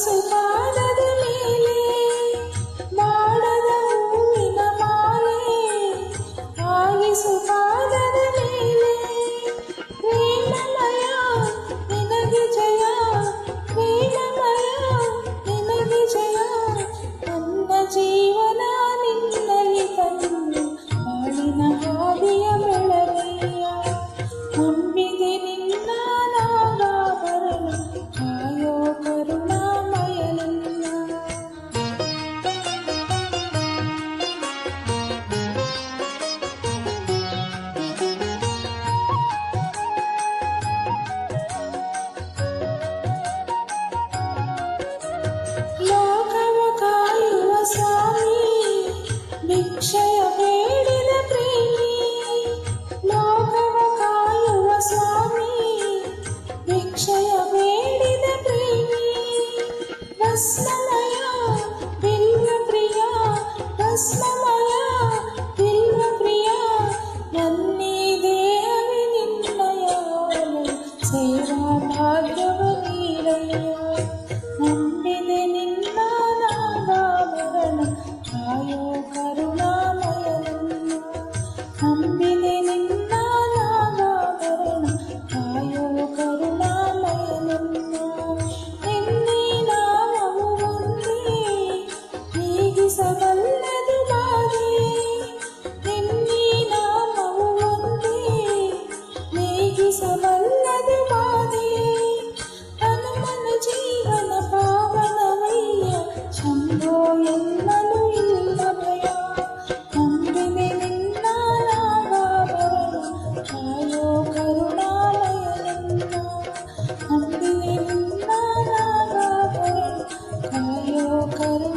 ಸುಪಾದದ ಮೇಲೆ ಮಾಡದ ಹೂವಿನ ಮಾಲೆ ಆಗಿಸುಪಾದದ ಮೇಲೆ ಪ್ರೇಮಮಯ ನಿನಗೆ ಜಯ, ಪ್ರೇಮಮಯ ನಿನಗೆ ಜಯ. ನನ್ನ ಜೀವನ ನಿನ್ನಲ್ಲಿ ತಂದು ಬಾಳಿನ ಹಾದಿಯ ಬೆಳವಯ್ಯ. ನಂಬಿದೆ ನಿನ್ನ ನಾಗಾಭರಣ ಕಾಯೋ ಕರುಣಾಮಯ ನನ್ನ. ಲೋಕವ ಕಾಯುವ ಸ್ವಾಮಿ, ಭಿಕ್ಷೆಯ ಬೇಡಿದ ಪ್ರೇಮಿ. ಲೋಕವ ಕಾಯುವ ಸ್ವಾಮಿ, ಭಿಕ್ಷೆಯ ಬೇಡಿದ ಪ್ರೇಮಿ. ಭಸ್ಮಮಯ ಬಿಲ್ವ ಪ್ರಿಯ, ಭಸ್ಮಮಯ ಬಿಲ್ವ ಪ್ರಿಯ. ನನ್ನೀ ದೇಹವೇ ನಿನ್ನಯ ಸೇವಾ ಭಾಗ್ಯವ ನೀರಯ್ಯ. ನಂಬಿದೆ ನಿನ್ನ ನಾಗಾಭರಣ ಕಾಯೋ ಕರುಣಾಮಯ ನನ್ನ. ನಂಬಿದೆ ನಿನ್ನ ನಾಗಾಭರಣ ಕಾಯೋ ಕರುಣಾಮಯ ನನ್ನ. ನಿನ್ನೆ ನಾಮವು ಒಂದೇ ನೀಗಿಸಬಲ್ಲದು ಬಾಧೆ. ನಿನ್ನೆ ನಾಮವು ಒಂದೇ ನೀಗಿಸಬಲ್ಲದು ಬಾಧೆ. ಹನುಮನ ಜೀವನ ಪಾವನವಯ್ಯ, ಶಂಭೋ ಎನ್ನಲು ಇಲ್ಲ ಭಯ. ನಂಬಿದೆ ನಿನ್ನ ನಾಗಾಭರಣ ಕಾಯೋ ಕರುಣಾಮಯ ನನ್ನ. ನಂಬಿದೆ ನಿನ್ನ ನಾಗಾಭರಣ ಕಾಯೋ ಕರುಣಾಮಯ.